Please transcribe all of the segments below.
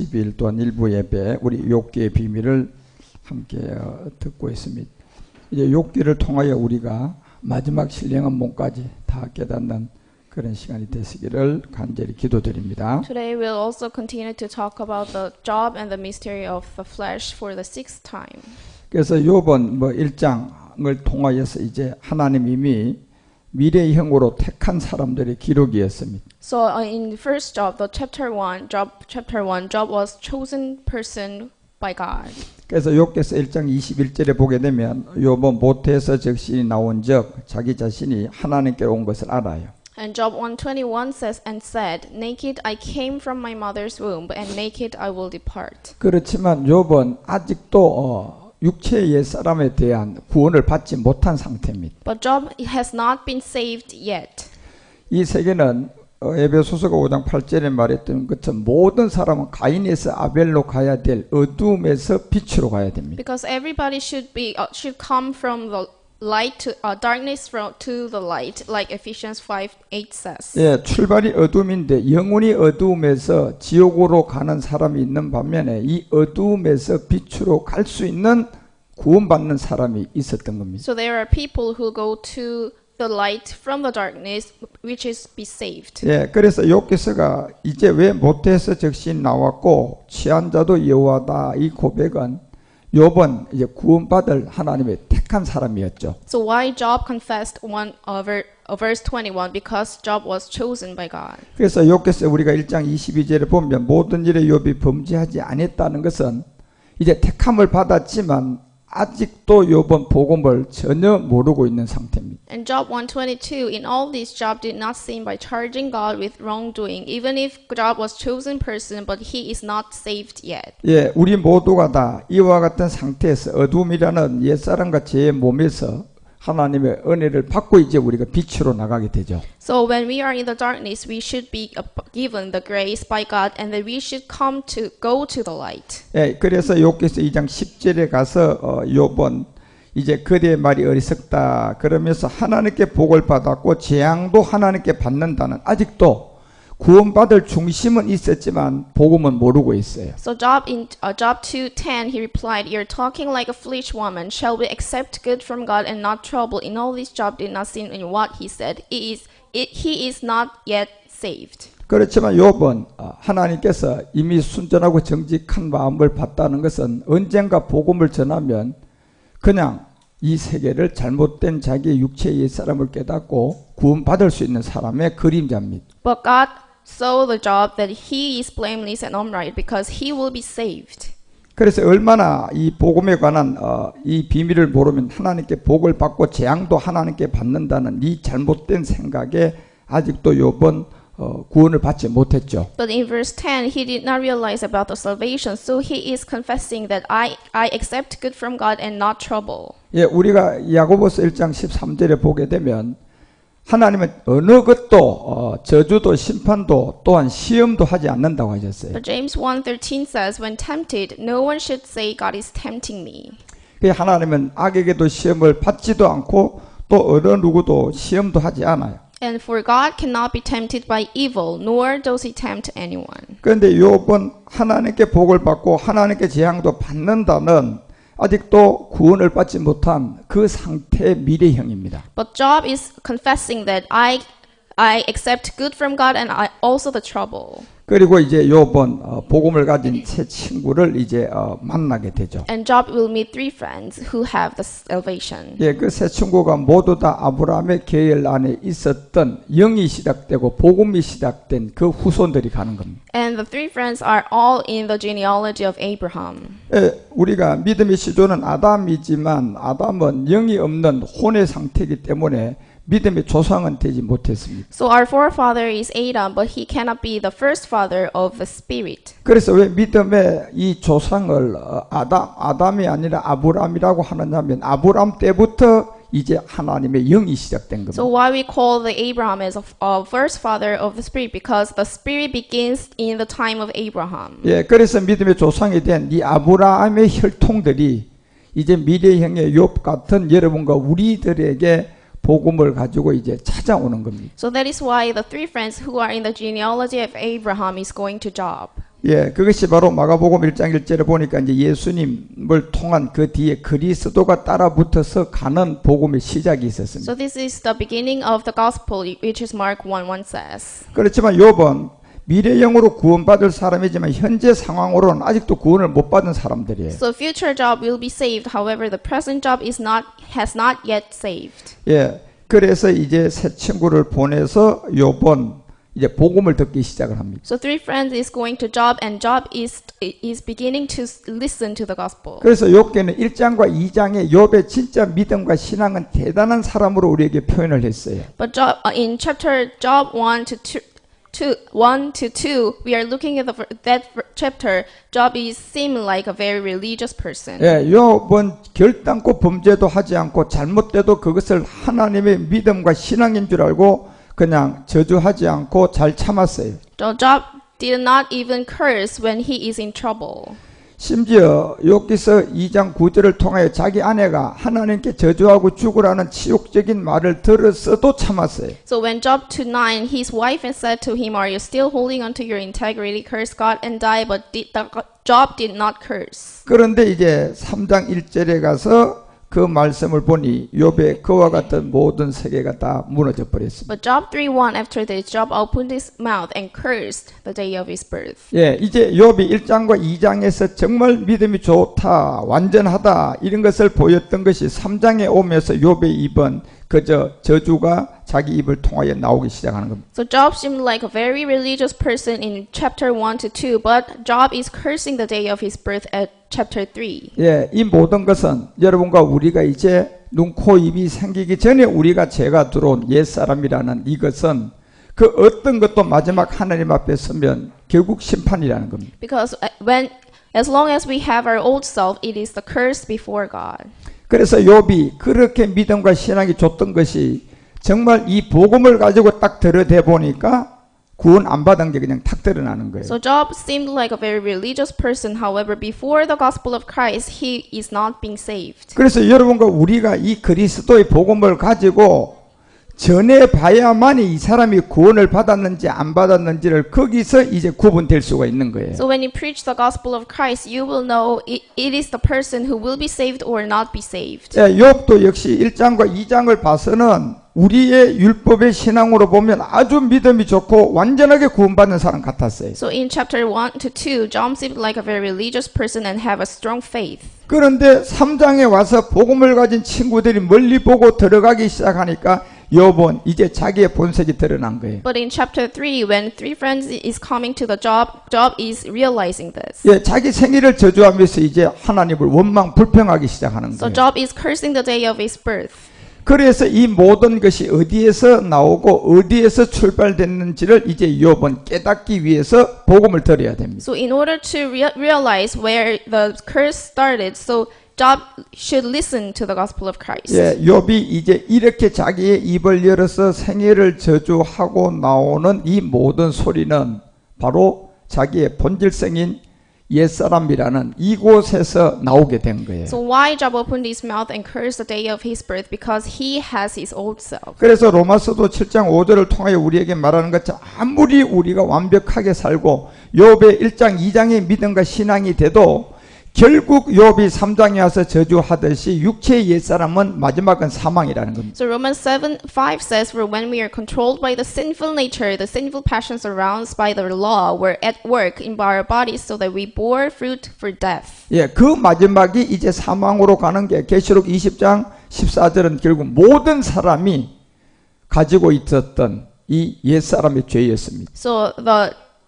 12일 또한 일부 예배 우리 욥기의 비밀을 함께 듣고 있습니다. 이제 욥기를 통하여 우리가 마지막 신령한 몸까지 다 깨닫는 그런 시간이 되시기를 간절히 기도드립니다. Today we'll also continue to talk about the job and the mystery of the flesh for the sixth time. 그래서 욥은 1장을 통하여서 이제 하나님 이미 미래형으로 택한 사람들의 기록이었습니다. So in the first Job, Job was chosen person by God. 그래서 욥기서 1장 21절에 보게 되면 욥은 모태에서 적신이 나온 적 자기 자신이 하나님께로 온 것을 알아요. And Job 1:21 says, and said, naked I came from my mother's womb, and naked I will depart. 그렇지만 욥은 아직도 육체의 옛사람에 대한 구원을 받지 못한 상태입니다. But Job has not been saved yet. 이 세계는 에베소서가 5장 8절에 말했던 것처럼 모든 사람은 가인에서 아벨로 가야 될 어둠에서 빛으로 가야 됩니다. Because everybody should come from the light to darkness to the light, like Ephesians 5:8 says. 예, 출발이 어둠인데 영혼이 어둠에서 지옥으로 가는 사람이 있는 반면에 이 어둠에서 빛으로 갈 수 있는 구원받는 사람이 있었던 겁니다. So there are people who go to the light from the darkness, which is be saved. 예, 그래서 욥기서가 이제 왜 모태에서 적신 나왔고 취한 자도 여호와다 이 고백은 욥은 이제 구원받을 하나님의 택한 사람이었죠. So why Job confessed verse 21? Because Job was chosen by God. 그래서 욥기서 우리가 1장 22절에 보면 모든 일에 욥이 범죄하지 않았다는 것은 이제 택함을 받았지만 아직도 욥은 복음을 전혀 모르고 있는 상태입니다. And Job 1:22, in all this Job did not sin by charging God with wrongdoing, even if Job was chosen person, but he is not saved yet. 예, 우리 모두가 다 이와 같은 상태에서 어둠이라는 옛사람과 제 몸에서 하나님의 은혜를 받고 이제 우리가 빛으로 나가게 되죠. So when we are in the darkness, we should be given the grace by God, and that we should go to the light. 예, 그래서 욥기서 2장 10절에 가서 욥은 이제 그대의 말이 어리석다 그러면서 하나님께 복을 받았고 재앙도 하나님께 받는다는 아직도 구원받을 중심은 있었지만 복음은 모르고 있어요. So Job 2:10 he replied, "You're talking like a foolish woman. Shall we accept good from God and not trouble? In all this Job did not sin in what he said. He is not yet saved." 그렇지만 욥은 하나님께서 이미 순전하고 정직한 마음을 받다는 것은 언젠가 복음을 전하면 그냥 이 세계를 잘못된 자기의 육체의 사람을 깨닫고 구원받을 수 있는 사람의 그림자입니다. But God saw the Job that he is blameless and upright because he will be saved. 그래서 얼마나 이 복음에 관한 이 비밀을 모르면 하나님께 복을 받고 재앙도 하나님께 받는다는 이 잘못된 생각에 아직도 욥은 구원을 받지 못했죠. But in verse 10, he did not realize about the salvation, so he is confessing that I accept good from God and not trouble. 예, 우리가 야고보서 1장 13절에 보게 되면 하나님은 어느 것도 저주도 심판도 또한 시험도 하지 않는다고 하셨어요. But James 1:13 says, when tempted, no one should say God is tempting me. 하나님은 악에게도 시험을 받지도 않고 또 어느 누구도 시험도 하지 않아요. And for God cannot be tempted by evil, nor does he tempt anyone. 그런데 욥은 하나님께 복을 받고 하나님께 재앙도 받는다는 아직도 구원을 받지 못한 그 상태의 미래형입니다. But Job is confessing that I accept good from God and also the trouble. 그리고 이제 욥은 복음을 가진 새 친구를 이제 만나게 되죠. And Job will meet three friends who have the salvation. 예, 그 새 친구가 모두 다 아브라함의 계열 안에 있었던 영이 시작되고 복음이 시작된 그 후손들이 가는 겁니다. And the three friends are all in the genealogy of Abraham. 예, 우리가 믿음의 시조는 아담이지만 아담은 영이 없는 혼의 상태이기 때문에 믿음의 조상은 되지 못했습니다. So our forefather is Adam, but he cannot be the first father of the spirit. 그래서 왜 믿음의 이 조상을 아담이 아니라 아브라함이라고 하느냐면 아브라함 때부터 이제 하나님의 영이 시작된 겁니다. So why we call the Abraham as a first father of the spirit? Because the spirit begins in the time of Abraham. 예, 그래서 믿음의 조상이 된 이 아브라함의 혈통들이 이제 미래형의 욥 같은 여러분과 우리들에게 복음을 가지고 이제 찾아오는 겁니다. So that is why the three friends who are in the genealogy of Abraham is going to Job. 예, 그것이 바로 마가복음 1장 1절에 보니까 이제 예수님을 통한 그 뒤에 그리스도가 따라 붙어서 가는 복음의 시작이 있었습니다. So this is the beginning of the gospel, which is Mark 1:1 says. 그렇지만 욥은 미래형으로 구원받을 사람이지만 현재 상황으로는 아직도 구원을 못 받은 사람들이에요. So future Job will be saved. However, the present Job has not yet saved. 예, 그래서 이제 새 친구를 보내서 욥은 이제 복음을 듣기 시작을 합니다. So three friends is going to Job, and Job is beginning to listen to the gospel. 그래서 욥기는 1장과 2장에 욥의 진짜 믿음과 신앙은 대단한 사람으로 우리에게 표현을 했어요. But Job, in chapter Job 1 to 2, we are looking at that chapter. Job is seem like a very religious person. 예, 욥은 결단코 범죄도 하지 않고 잘못돼도 그것을 하나님의 믿음과 신앙인 줄 알고 그냥 저주하지 않고 잘 참았어요. So Job did not even curse when he is in trouble. 심지어 욥기서 2장 9절을 통하여 자기 아내가 하나님께 저주하고 죽으라는 치욕적인 말을 들었어도 참았어요. So when Job 2:9, his wife said to him, "Are you still holding on to your integrity? Curse God and die." But Job did not curse. 그런데 이제 3장 1절에 가서 그 말씀을 보니 욥의 그와 같은 모든 세계가 다 무너져 버렸습니다. But Job 3:1, after this, Job opened his mouth and cursed the day of his birth. 예, 이제 욥이 1장과 2장에서 정말 믿음이 좋다, 완전하다 이런 것을 보였던 것이 3장에 오면서 욥의 입은 그저 저주가 자기 입을 통하여 나오기 시작하는 겁니다. So Job seemed like a very religious person in chapter 1 to 2, but Job is cursing the day of his birth at chapter 3. 예, 이 모든 것은 여러분과 우리가 이제 눈, 코, 입이 생기기 전에 우리가 죄가 들어온 옛사람이라는 이것은 그 어떤 것도 마지막 하나님 앞에 서면 결국 심판이라는 겁니다. Because as long as we have our old self, it is the curse before God. 그래서 욥이 그렇게 믿음과 신앙이 좋던 것이 정말 이 복음을 가지고 딱 들여다 보니까 구원 안 받은 게 그냥 탁 드러나는 거예요. So Job seemed like a very religious person. However, before the gospel of Christ, he is not being saved. 그래서 여러분과 우리가 이 그리스도의 복음을 가지고 전해 봐야만이 이 사람이 구원을 받았는지 안 받았는지를 거기서 이제 구분될 수가 있는 거예요. So when you preach the gospel of Christ, you will know it is the person who will be saved or not be saved. 예, 욥도 역시 1장과 2장을 봐서는 우리의 율법의 신앙으로 보면 아주 믿음이 좋고 완전하게 구원받는 사람 같았어요. So in chapter 1 to 2, Job seemed like a very religious person and have a strong faith. 그런데 3장에 와서 복음을 가진 친구들이 멀리 보고 들어가기 시작하니까 욥은 이제 자기의 본색이 드러난 거예요. But in chapter 3, when three friends is coming to the Job is realizing this. 예, 자기 생일을 저주하면서 이제 하나님을 원망 불평하기 시작하는 So 거예요. Job is cursing the day of his birth. 그래서 이 모든 것이 어디에서 나오고 어디에서 출발됐는지를 이제 욥은 깨닫기 위해서 복음을 들어야 됩니다. So in order to realize where the curse started, so Job should listen to the gospel of Christ. 예, 욥이 이제 이렇게 자기의 입을 열어서 생애를 저주하고 나오는 이 모든 소리는 바로 자기의 본질성인 옛사람이라는 이곳에서 나오게 된 거예요. So why Job opened his mouth and cursed the day of his birth? Because he has his old self. 그래서 로마서도 7장 5절을 통하여 우리에게 말하는 것처럼 아무리 우리가 완벽하게 살고 욥의 1장 2장의 믿음과 신앙이 돼도 결국 욥이 3장에 와서 저주하듯이 육체의 옛사람은 마지막은 사망이라는 겁니다. So Romans 7:5 says, "For when we are controlled by the sinful nature, the sinful passions aroused by the law were at work in our bodies, so that we bore fruit for death." 예, 그 마지막이 이제 사망으로 가는 게 계시록 20장 14절은 결국 모든 사람이 가지고 있었던 이 옛사람의 죄였습니다. So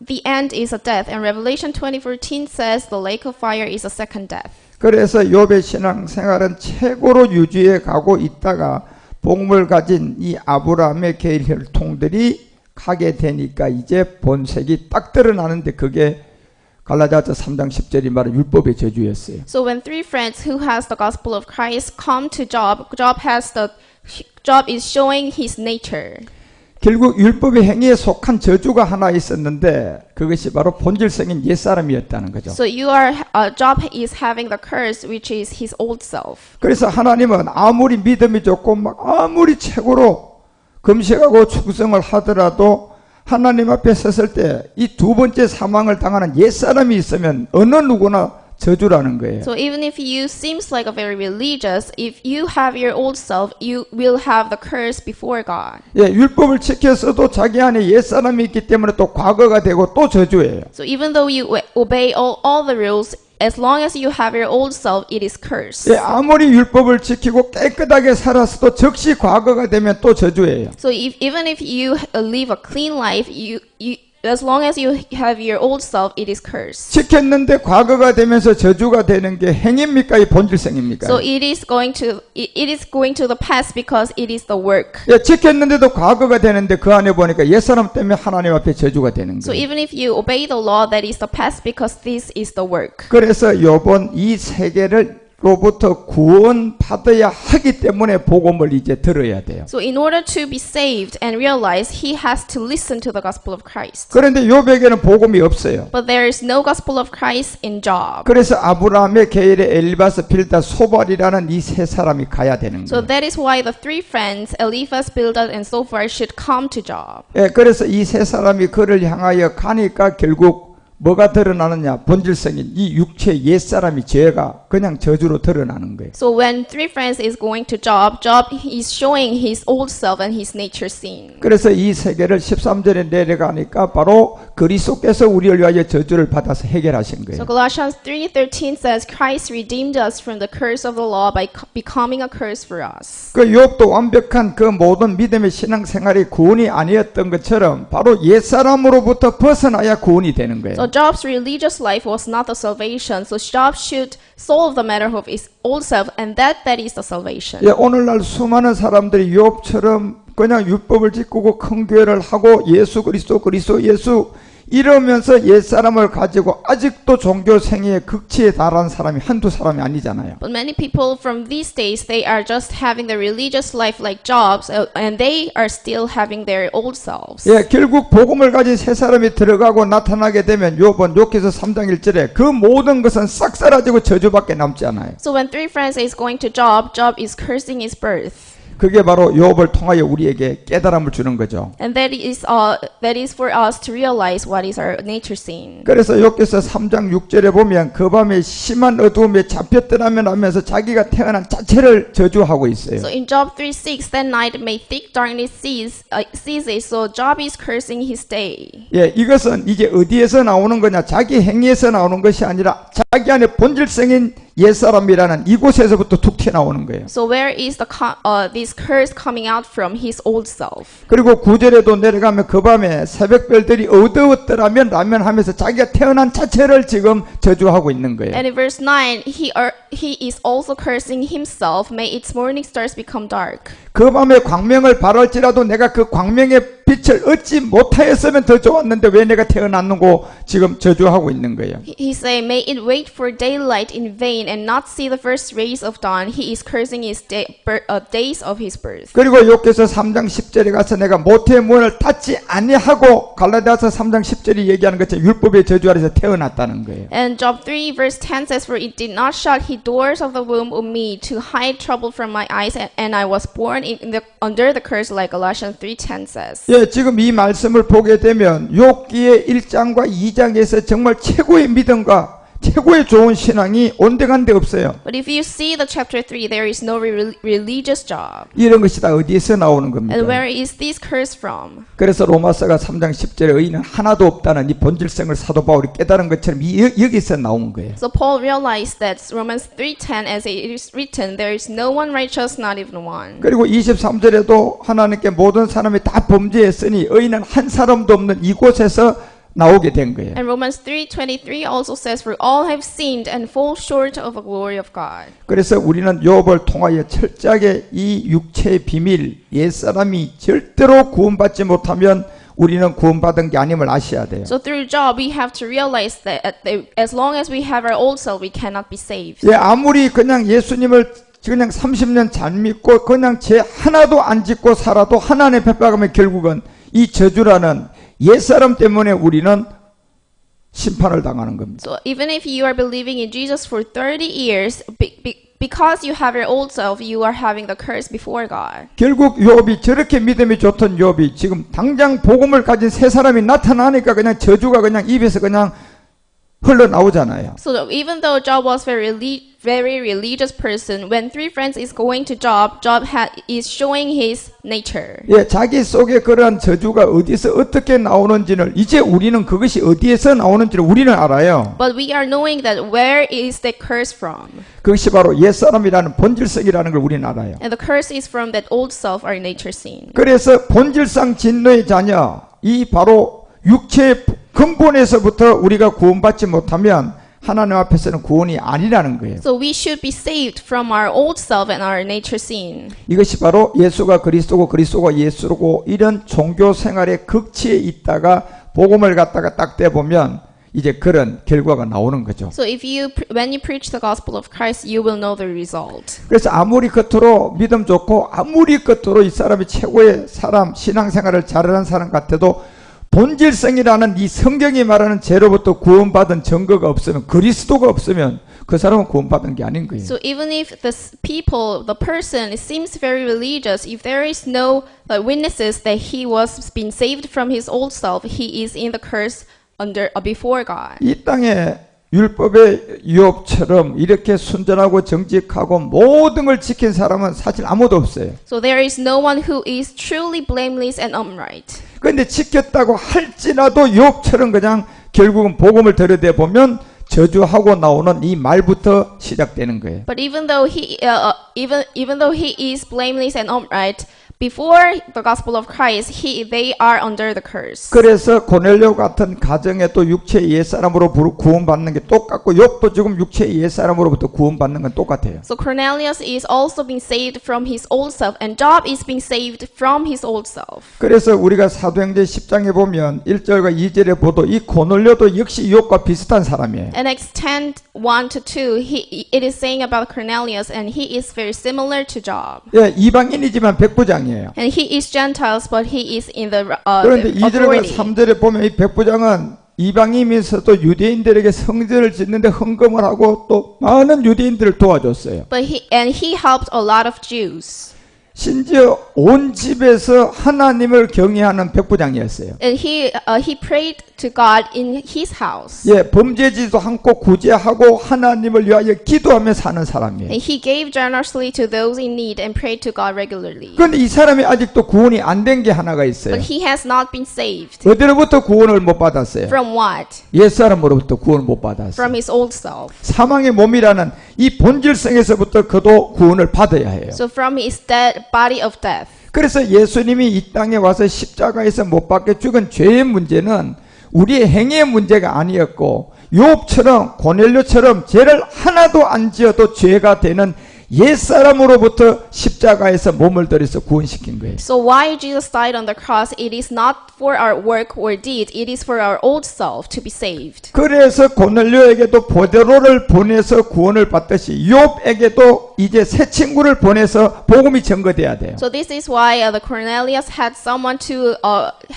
the end is a death, and Revelation 20:14 says the lake of fire is a second death. 그래서 욥의 신앙생활은 최고로 유지해 가고 있다가 복음을 가진 이 아브라함의 계일 혈통들이 가게 되니까 이제 본색이 딱 드러나는데 그게 갈라디아서 3장 10절이 말하는 율법의 저주였어요. So when three friends who has the gospel of Christ come to Job is showing his nature. 결국 율법의 행위에 속한 저주가 하나 있었는데 그것이 바로 본질성인 옛사람이었다는 거죠. So Job is having the curse, which is his old self. 그래서 하나님은 아무리 믿음이 좋고 막 아무리 최고로 금식하고 충성을 하더라도 하나님 앞에 섰을 때 이 두 번째 사망을 당하는 옛사람이 있으면 어느 누구나 저주라는 거예요. So even if you seems like a very religious, if you have your old self, you will have the curse before God. 예, 율법을 지켰어도 자기 안에 옛사람이 있기 때문에 또 과거가 되고 또 저주예요. So even though you obey all the rules, as long as you have your old self, it is cursed. 예, 아무리 율법을 지키고 깨끗하게 살았어도 즉시 과거가 되면 또 저주예요. So even if you live a clean life, as long as you have your old self, it is cursed. 지켰는데 과거가 되면서 저주가 되는 게 행입니까? 이 본질성입니까? So it is going to the past because it is the work. 예, 지켰는데도 과거가 되는데 그 안에 보니까 옛사람 때문에 하나님 앞에 저주가 되는 So 거예요. even if you obey the law, that is the past because this is the work. 그래서 요번 이 세계를 로부터 구원받아야 하기 때문에 복음을 이제 들어야 돼요. So in order to be saved and realize, he has to listen to the gospel of Christ. 그런데 요백에는 복음이 없어요. But there is no gospel of Christ in Job. 그래서 아브라함의 계열의 엘리바스, 빌다, 소발이라는 이 세 사람이 가야 되는 So 거예요. that is why the three friends, Eliphaz, Bildad, and Zophar, should come to Job. 예, 그래서 이 세 사람이 그를 향하여 가니까 결국 뭐가 드러나느냐? 본질성인 이 육체 옛사람이 죄가 그냥 저주로 드러나는 거예요. So when three friends is going to Job, Job is showing his old self and his nature sin. 그래서 이 세계를 13절에 내려가니까 바로 그리스도께서 우리를 위하여 저주를 받아서 해결하신 거예요. So Colossians 3:13 says, Christ redeemed us from the curse of the law by becoming a curse for us. 그 욥도 완벽한 그 모든 믿음의 신앙생활이 구원이 아니었던 것처럼 바로 옛사람으로부터 벗어나야 구원이 되는 거예요. So Job's religious life was not the salvation. So Job should solve the matter of his old self, and that is the salvation. 예, 오늘날 수많은 사람들이 욥처럼 그냥 율법을 지키고 큰 교회를 하고 예수 그리스도 예수 이러면서 옛사람을 가지고 아직도 종교 생애의 극치에 달한 사람이 한두 사람이 아니잖아요. But many people from these days, they are just having the religious life like Job's, and they are still having their old selves. 예, 결국 복음을 가진 세 사람이 들어가고 나타나게 되면 욥은 욥기서 3장 1절에 그 모든 것은 싹 사라지고 저주밖에 남지 않아요. So when three friends is going to Job, Job is cursing his birth. 그게 바로 욥을 통하여 우리에게 깨달음을 주는 거죠. And that is for us to realize what is our nature sin. 그래서 욥기서 3장 6절에 보면 그 밤에 심한 어두움에 잡혔더라면 하면서 자기가 태어난 자체를 저주하고 있어요. So in Job 3:6, that night may thick darkness ceases. So Job is cursing his day. 예, 이것은 이제 어디에서 나오는 거냐? 자기 행위에서 나오는 것이 아니라 자기 안에 본질성인 옛사람이라는 이곳에서부터 툭 튀어나오는 거예요. So where is this curse coming out from? His old self. 그리고 9절에도 내려가면 그 밤에 새벽별들이 어두웠더라면 라면 하면서 자기가 태어난 자체를 지금 저주하고 있는 거예요. And in verse 9, he is also cursing himself. May its morning stars become dark. 그 밤에 광명을 바랄지라도 내가 그 광명의 빛을 얻지 못하였으면 더 좋았는데 왜 내가 태어났는고 지금 저주하고 있는 거예요. He say, may it wait for daylight in vain and not see the first rays of dawn. He is cursing his days of his birth. 그리고 욥기서 3장 10절에 가서 내가 모태의 문을 닫지 아니하고 갈라디아서 3장 10절이 얘기하는 것처럼 율법의 저주 아래서 태어났다는 거예요. And Job 3 verse 10 says, for it did not shut his doors of the womb of me to hide trouble from my eyes, and I was born under the curse, like Colossians 3:10 says. 예, 지금 이 말씀을 보게 되면 욥기의 1장과 2장에서 정말 최고의 믿음과 최고의 좋은 신앙이 온데간데 없어요. But if you see the chapter 3, there is no religious Job. 이런 것이 다 어디에서 나오는 겁니까? And where is this curse from? 그래서 로마서가 3장 10절에 의인은 하나도 없다는 이 본질성을 사도 바울이 깨달은 것처럼 여기서 나온 거예요. So Paul realized that Romans 3:10, as it is written, there is no one righteous, not even one. 그리고 23절에도 하나님께 모든 사람이 다 범죄했으니 의인은 한 사람도 없는 이곳에서 나오게 된 거예요. And Romans 3:23 also says, for all have sinned and fall short of the glory of God. 그래서 우리는 욥을 통하여 철저하게 이 육체의 비밀, 옛사람이 절대로 구원받지 못하면 우리는 구원받은 게 아님을 아셔야 돼요. So through Job, we have to realize that as long as we have our old self, we cannot be saved. 예, 아무리 그냥 예수님을 그냥 30년 잘 믿고 그냥 죄 하나도 안 짓고 살아도 하나님의 핍박하면 결국은 이 저주라는 옛사람 때문에 우리는 심판을 당하는 겁니다. So even if you are believing in Jesus for 30 years, because you have your old self, you are having the curse before God. 결국 욥이 저렇게 믿음이 좋던 욥이 지금 당장 복음을 가진 세 사람이 나타나니까 그냥 저주가 그냥 입에서 그냥 흘러나오잖아요. So even though Job was very religious person, when three friends is going to Job, Job is showing his nature. 예, 자기 속에 그러한 저주가 어디서 어떻게 나오는지를 이제 우리는 그것이 어디에서 나오는지를 우리는 알아요. But we are knowing that where is the curse from? 그것이 바로 옛사람이라는 본질성이라는 걸 우리는 알아요. And the curse is from that old self, our nature sin. 그래서 본질상 진노의 자녀, 이 바로 육체의 근본에서부터 우리가 구원받지 못하면 하나님 앞에서는 구원이 아니라는 거예요. So we should be saved from our old self and our nature sin. 이것이 바로 예수가 그리스도고 그리스도가 예수고 이런 종교 생활의 극치에 있다가 복음을 갖다가 딱 떼보면 이제 그런 결과가 나오는 거죠. So when you preach the gospel of Christ, you will know the result. 그래서 아무리 겉으로 믿음 좋고 아무리 겉으로 이 사람이 최고의 사람, 신앙생활을 잘하는 사람 같아도 본질성이라는 이 성경이 말하는 죄로부터 구원받은 증거가 없으면, 그리스도가 없으면 그 사람은 구원받은 게 아닌 거예요. So even if the person seems very religious, if there is no witnesses that he was being saved from his old self, he is in the curse before God. 이 땅에 율법의 욥처럼 이렇게 순전하고 정직하고 모든 걸 지킨 사람은 사실 아무도 없어요. So there is no one who is truly blameless and upright. 그런데 지켰다고 할지라도 욥처럼 그냥 결국은 복음을 들여다 보면 저주하고 나오는 이 말부터 시작되는 거예요. But even though he is blameless and upright, before the gospel of Christ, they are under the curse. 그래서 고넬료 같은 가정에 또 육체의 옛사람으로 구원받는 게 똑같고 욥도 지금 육체의 옛사람으로부터 구원받는 건 똑같아요. So Cornelius is also being saved from his old self, and Job is being saved from his old self. 그래서 우리가 사도행전 10장에 보면 1절과 2절에 보도 이 고넬료도 역시 욥과 비슷한 사람이에요. In Acts 10:1-2, it is saying about Cornelius, and he is very similar to Job. 예, 이방인이지만 백부장이에요. And he is Gentiles, but he is in the 그런데 2절과 authority. 3절에 보면 이 백부장은 이방인이면서도 유대인들에게 성전을 짓는데 헌금을 하고 또 많은 유대인들을 도와줬어요. But he helped a lot of Jews. 심지어 온 집에서 하나님을 경외하는 백부장이었어요. And he prayed to God in his house. 예, 범죄지도 않고 구제하고 하나님을 위하여 기도하며 사는 사람이에요. And he gave generously to those in need and prayed to God regularly. 그런데 이 사람이 아직도 구원이 안 된 게 하나가 있어요. But he has not been saved. 어디로부터 구원을 못 받았어요? From what? 옛사람으로부터 구원을 못 받았어요. From his old self. 사망의 몸이라는 이 본질성에서부터 그도 구원을 받아야 해요. So from his body of death. 그래서 예수님이 이 땅에 와서 십자가에서 못 박혀 죽은 죄의 문제는 우리의 행위의 문제가 아니었고 욥처럼 고넬료처럼 죄를 하나도 안 지어도 죄가 되는 옛사람으로부터 십자가에서 몸을 들여서 구원시킨 거예요. So why Jesus died on the cross? It is not for our work or deed. It is for our old self to be saved. 그래서 고넬료에게도 보데로를 보내서 구원을 받듯이 욥에게도 이제 새 친구를 보내서 복음이 전거돼야 돼요. So this is why the Cornelius had someone to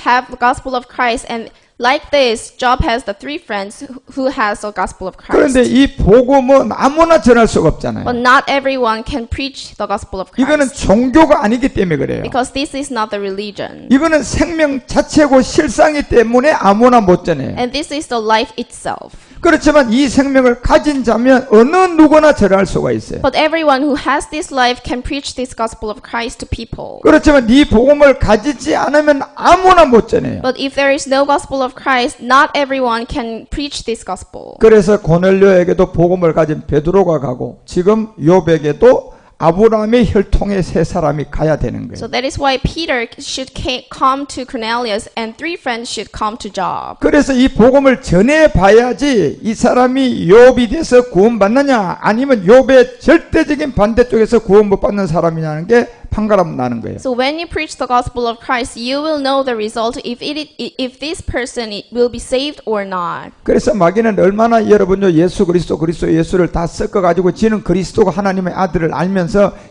have the gospel of Christ, and like this, Job has the three friends who has the gospel of Christ. 그런데 이 복음은 아무나 전할 수가 없잖아요. But not everyone can preach the gospel of 이거는 Christ. 종교가 아니기 때문에 그래요. Because this is not the religion. 이거는 생명 자체고 실상이기 때문에 아무나 못 전해요. And this is the life itself. 그렇지만 이 생명을 가진 자면 어느 누구나 전할 수가 있어요. But everyone who has this life can preach this gospel of Christ to people. 그렇지만 이 복음을 가지지 않으면 아무나 못 전해요. But if there is no gospel of Christ, not everyone can preach this gospel. 그래서 고넬료에게도 복음을 가진 베드로가 가고 지금 욥에게도 아브라함의 혈통의 세 사람이 가야 되는 거예요. So that is why Peter should come to Cornelius and three friends should come to Job. 그래서 이 복음을 전해 봐야지 이 사람이 욥이 돼서 구원받느냐 아니면 욥의 절대적인 반대쪽에서 구원 못 받는 사람이냐는 게 판가름 나는 거예요. So when you preach the gospel of Christ, you will know the result if this person will be saved or not. 그래서 마귀는 얼마나 여러분요 예수 예수를 다 섞어 가지고 지는 그리스도가 하나님의 아들을 알면서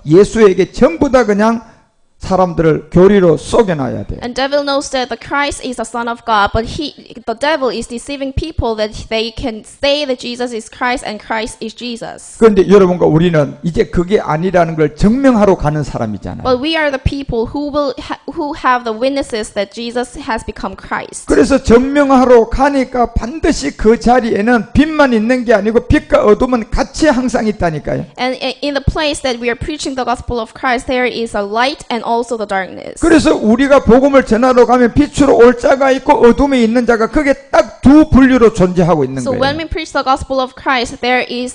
예수에게 전부 다 그냥 사람들을 교리로 속여놔야 돼요. And devil knows that the Christ is the Son of God, but the devil is deceiving people that they can say that Jesus is Christ and Christ is Jesus. 그런데 여러분과 우리는 이제 그게 아니라는 걸 증명하러 가는 사람이잖아요. But we are the people who have the witnesses that Jesus has become Christ. 그래서 증명하러 가니까 반드시 그 자리에는 빛만 있는 게 아니고 빛과 어둠은 같이 항상 있다니까요. And in the place that we are preaching the gospel of Christ, there is a light and also the darkness. 그래서 우리가 복음을 전하러 가면 빛으로 올 자가 있고 어둠에 있는 자가 그게 딱 두 분류로 존재하고 있는 So 거예요. when we preach the gospel of Christ, there is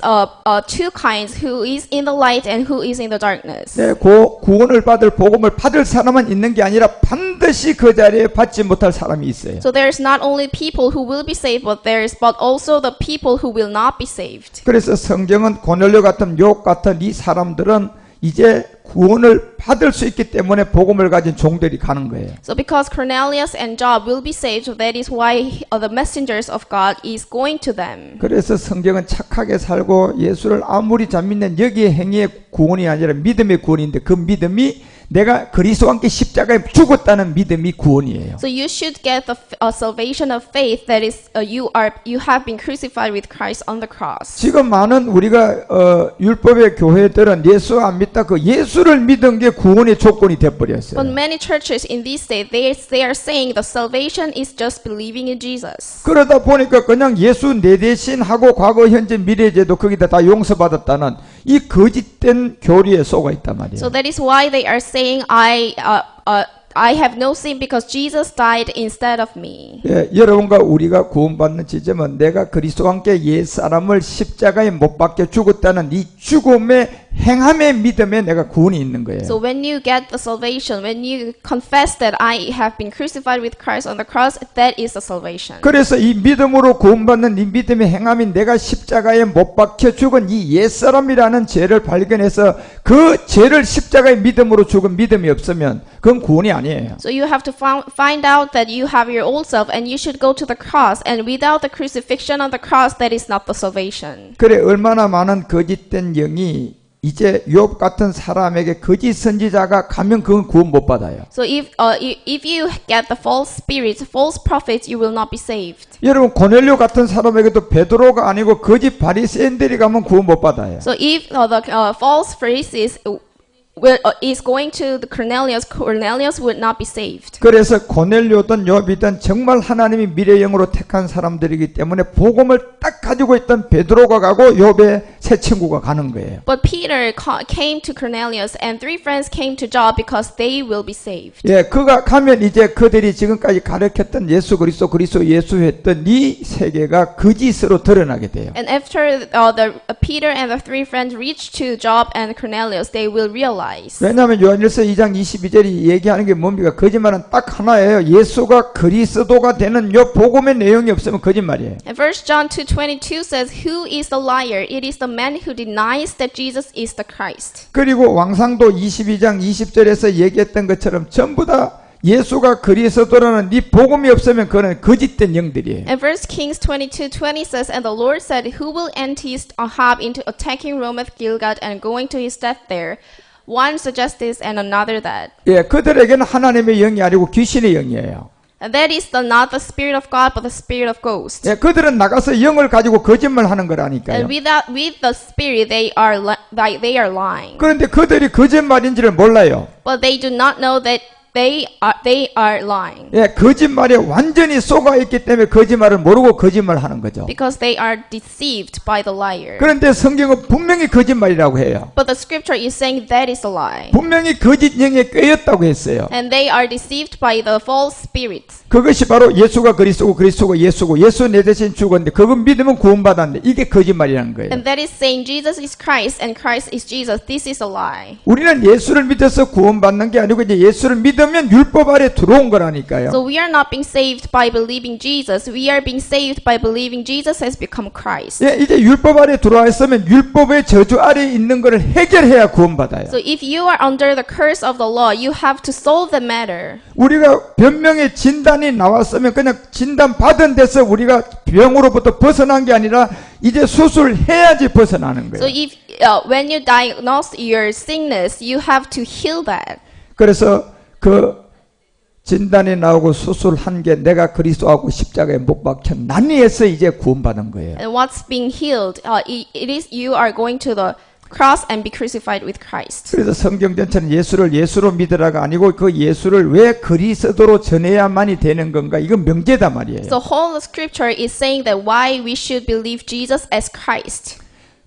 two kinds, who is in the light and who is in the darkness. 네, 구원을 받을 복음을 받을 사람만 있는 게 아니라 반드시 그 자리에 받지 못할 사람이 있어요. So there is not only people who will be saved, but also the people who will not be saved. 그래서 성경은 고넬료 같은 욥 같은 이 사람들은 이제 구원을 받을 수 있기 때문에 복음을 가진 종들이 가는 거예요. So because Cornelius and Job will be saved, so that is why the messengers of God is going to them. 그래서 성경은 착하게 살고 예수를 아무리 잘 믿는 여기의 행위의 구원이 아니라 믿음의 구원인데 그 믿음이 내가 그리스도와 함께 십자가에 죽었다는 믿음이 구원이에요. So you should get the salvation of faith, that is you have been crucified with Christ on the cross. 지금 많은 우리가 율법의 교회들은 예수 안 믿다 그 예수를 믿은 게 구원의 조건이 돼 버렸어요. But many churches in this day they are saying the salvation is just believing in Jesus. 그러다 보니까 그냥 예수 내 대신 하고 과거 현재 미래제도 거기다 다 용서받았다는 이 거짓된 교리에 속아 있단 말이에요. So that is why they are saying I have no sin because Jesus died instead of me. 예, 여러분과 우리가 구원받는 지점은 내가 그리스도와 함께 옛사람을 십자가에 못 박혀 죽었다는 이 죽음의 행함의 믿음에 내가 구원이 있는 거예요. So when you get the salvation, when you confess that I have been crucified with Christ on the cross, that is the salvation. 그래서 이 믿음으로 구원받는 이 믿음의 행함이 내가 십자가에 못 박혀 죽은 이 옛사람이라는 죄를 발견해서 그 죄를 십자가의 믿음으로 죽은 믿음이 없으면 그건 구원이 아니에요. So you have to find out that you have your old self and you should go to the cross, and without the crucifixion on the cross, that is not the salvation. 그래 얼마나 많은 거짓된 영이 이제 욥 같은 사람에게 거짓 선지자가 가면 그건 구원 못 받아요. So if you get the false spirits, false prophets, you will not be saved. 여러분 고넬료 같은 사람에게도 베드로가 아니고 거짓 바리새인들이 가면 구원 못 받아요. So if the false Pharisees is going to the Cornelius would not be saved. 그래서 고넬료든 욥이든 정말 하나님이 미래형으로 택한 사람들이기 때문에 복음을 딱 가지고 있던 베드로가 가고 욥의 세 친구가 가는 거예요. But Peter came to Cornelius and three friends came to Job because they will be saved. 예, 그가 가면 이제 그들이 지금까지 가르쳤던 예수 했던 이 세계가 거짓으로 드러나게 돼요. And after Peter and the three friends reached to Job and Cornelius, they will realize. 왜냐하면 요한일서 2장 22절이 얘기하는 게 뭡니까? 거짓말은 딱 하나예요. 예수가 그리스도가 되는 요 복음의 내용이 없으면 거짓말이에요. And 1 John 2:22 says, "Who is the liar? It is the man who denies that Jesus is the Christ." 그리고 왕상도 22장 20절에서 얘기했던 것처럼 전부 다 예수가 그리스도라는 이 복음이 없으면 그는 거짓된 영들이에요. And 1 Kings 22:20 says, "And the Lord said, Who will enter his Ahab into attacking Ramoth Gilead and going to his death there? One suggests this and another that." 예, 그들에게는 하나님의 영이 아니고 귀신의 영이에요. And that is not the spirit of God, but the spirit of ghosts. 예, 그들은 나가서 영을 가지고 거짓말하는 거라니까요. And with the spirit, they are lying. 그런데 그들이 거짓말인지를 몰라요. But they do not know that they are lying. 예, 거짓말에 완전히 속아 있기 때문에 거짓말을 모르고 거짓말하는 거죠. Because they are deceived by the liar. 그런데 성경은 분명히 거짓말이라고 해요. But the scripture is saying that is a lie. 분명히 거짓 영에 꿰였다고 했어요. And they are deceived by the false spirits. 그것이 바로 예수가 그리스도고 예수고 예수 내 대신 죽었는데 그건 믿으면 구원받았는데 이게 거짓말이라는 거예요. And that is saying Jesus is Christ and Christ is Jesus. This is a lie. 우리는 예수를 믿어서 구원받는 게 아니고 이제 예수를 믿으면 율법 아래 들어온 거라니까요. So we are not being saved by believing Jesus. We are being saved by believing Jesus has become Christ. 예, 이제 율법 아래 들어와 있으면 율법의 저주 아래 있는 것을 해결해야 구원받아요. So if you are under the curse of the law, you have to solve the matter. 우리가 변명의 진단이 나왔으면 그냥 진단 받은 데서 우리가 병으로부터 벗어난 게 아니라 이제 수술해야지 벗어나는 So 거예요. if when you diagnose your sickness, you have to heal that. 그래서 그 진단이 나오고 수술한 게 내가 그리스도하고 십자가에 못 박혀 난리에서 이제 구원받은 거예요. And what's being healed, it is you are going to the cross and be crucified with Christ. 그래서 성경 전체는 예수를 예수로 믿으라가 아니고 그 예수를 왜 그리스도로 전해야만이 되는 건가? 이건 명제다 말이에요. So whole scripture is saying that why we should believe Jesus as Christ.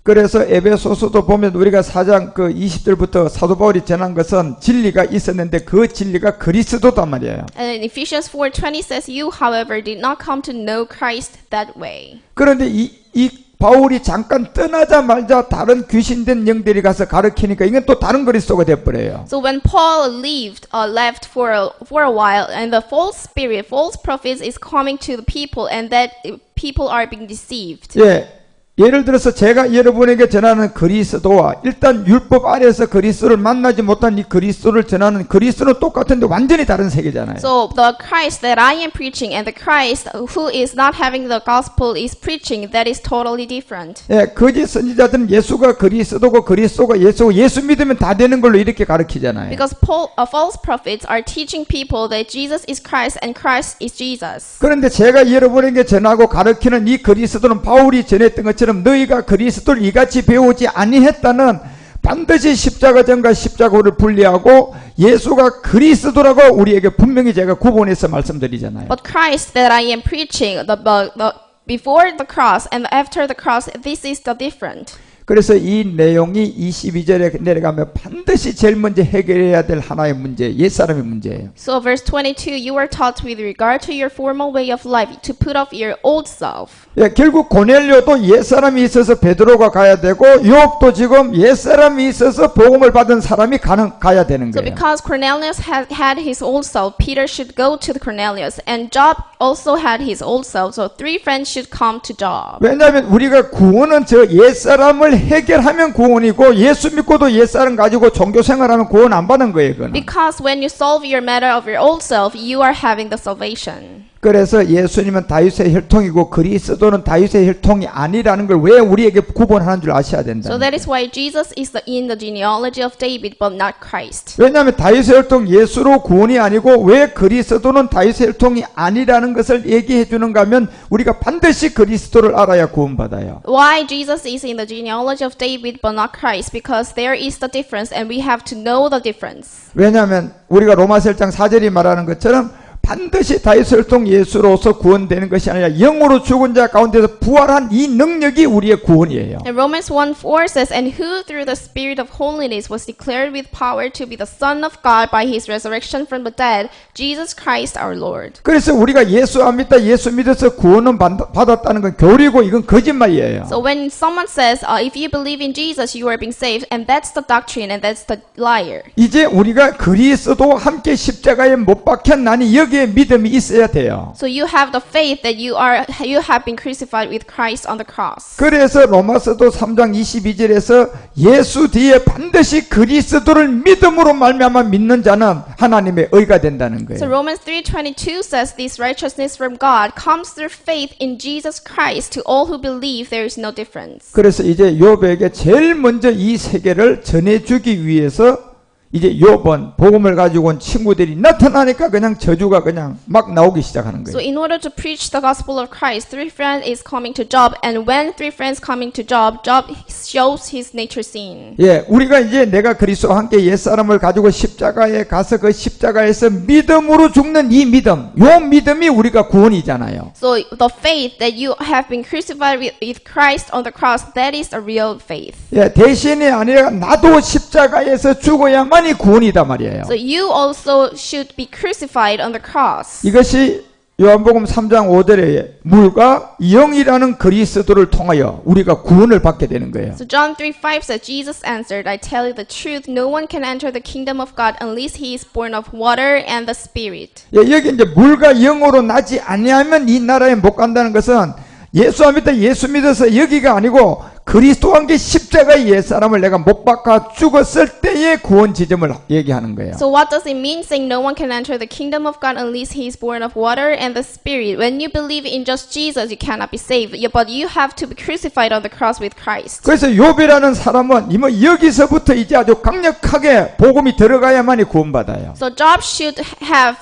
그래서 에베소서도 보면 우리가 4장 그 20절부터 사도 바울이 전한 것은 진리가 있었는데 그 진리가 그리스도단 말이에요. And in Ephesians 4:20 says, "You, however, did not come to know Christ that way." 그런데 이 바울이 잠깐 떠나자마자 다른 귀신된 영들이 가서 가르치니까 이건 또 다른 그리스도가 돼버려요. So when Paul left for a while, and the false spirit, false prophets is coming to the people, and that people are being deceived. 예. 예를 들어서 제가 여러분에게 전하는 그리스도와 일단 율법 아래에서 그리스도를 만나지 못한 이 그리스도를 전하는 그리스도는 똑같은데 완전히 다른 세계잖아요. So the Christ that I am preaching and the Christ who is not having the gospel is preaching, that is totally different. 예, 거짓 선지자들은 예수가 그리스도고 그리스도가 예수고 예수 믿으면 다 되는 걸로 이렇게 가르치잖아요. Because false prophets are teaching people that Jesus is Christ and Christ is Jesus. 그런데 제가 여러분에게 전하고 가르치는 이 그리스도는 바울이 전했던 것처럼 너희가 그리스도를 이같이 배우지 아니했다는 반드시 십자가전과 십자가를 분리하고 예수가 그리스도라고 우리에게 분명히 제가 구분해서 말씀드리잖아요. But Christ that I am preaching, the before the cross and after the cross, this is the different. 그래서 이 내용이 22절에 내려가면 반드시 제일 먼저 해결해야 될 하나의 문제, 옛사람의 문제예요. So verse 22, you are taught with regard to your former way of life to put off your old self. 예, 결국 고넬료도 옛사람이 있어서 베드로가 가야 되고 요업도 지금 옛사람이 있어서 복음을 받은 사람이 가야 되는 So 거예요. because Cornelius had his old self, Peter should go to the Cornelius, and Job also had his old self. So three friends should come to Job. 왜냐하면 우리가 구원은 저 옛사람을 해결하면 구원이고 예수 믿고도 옛사람 가지고 종교생활하면 구원 안 받는 거예요. 그거는. Because when you solve your matter of your old self, you are having the salvation. 그래서 예수님은 다윗의 혈통이고 그리스도는 다윗의 혈통이 아니라는 걸 왜 우리에게 구분하는 줄 아셔야 된다. So that is why Jesus is in the genealogy of David, but not Christ. 왜냐하면 다윗의 혈통 예수로 구원이 아니고 왜 그리스도는 다윗의 혈통이 아니라는 것을 얘기해 주는가 하면 우리가 반드시 그리스도를 알아야 구원받아요. Why Jesus is in the genealogy of David, but not Christ? Because there is the difference, and we have to know the difference. 왜냐하면 우리가 로마서 1장 4절이 말하는 것처럼 반드시 다윗의 혈통 예수로서 구원되는 것이 아니라 영으로 죽은 자 가운데서 부활한 이 능력이 우리의 구원이에요. And Romans 1:4 says, "And who through the Spirit of holiness was declared with power to be the Son of God by His resurrection from the dead, Jesus Christ our Lord." 그래서 우리가 예수 안 믿다 예수 믿어서 구원은 받았다는 건 교리고 이건 거짓말이에요. So when someone says, if you believe in Jesus, you are being saved, and that's the doctrine, and that's the liar. 이제 우리가 그리스도와 함께 십자가에 못 박혔나니 여기에 믿음이 있어야 돼요. So you have the faith that you have been crucified with Christ on the cross. 그래서 로마서도 3장 22절에서 예수 뒤에 반드시 그리스도를 믿음으로 말미암아 믿는 자는 하나님의 의가 된다는 거예요. So Romans 3:22 says this righteousness from God comes through faith in Jesus Christ. To all who believe there is no difference. 그래서 이제 욥에게 제일 먼저 이 세계를 전해주기 위해서 이제 욥은 복음을 가지고 온 친구들이 나타나니까 그냥 저주가 그냥 막 나오기 시작하는 So 거예요. in order to preach the gospel of Christ, three friends is coming to Job, and when three friends coming to Job, Job shows his nature sin. 예, 우리가 이제 내가 그리스도와 함께 옛사람을 가지고 십자가에 가서 그 십자가에서 믿음으로 죽는 이 믿음, 요 믿음이 우리가 구원이잖아요. So the faith that you have been crucified with Christ on the cross, that is a real faith. 예, 대신이 아니라 나도 십자가에서 죽어야만이 구원이다 말이에요. So you also should be crucified on the cross. 이것이 요한복음 3장 5절에 물과 영이라는 그리스도를 통하여 우리가 구원을 받게 되는 거예요. So John 3:5 says, Jesus answered, I tell you the truth, no one can enter the kingdom of God unless he is born of water and the Spirit. 예, 여기 이제 물과 영으로 나지 아니하면 이 나라에 못 간다는 것은 예수 안 믿다 예수 믿어서 여기가 아니고 그리스도와 함께 십자가의 옛사람을 내가 못 박아 죽었을 때의 구원 지점을 얘기하는 거예요. So what does it mean saying no one can enter the kingdom of God unless he is born of water and the Spirit? When you believe in just Jesus, you cannot be saved. But you have to be crucified on the cross with Christ. 그래서 욥이라는 사람은 여기서부터 이제 아주 강력하게 복음이 들어가야만이 구원받아요. So Job should have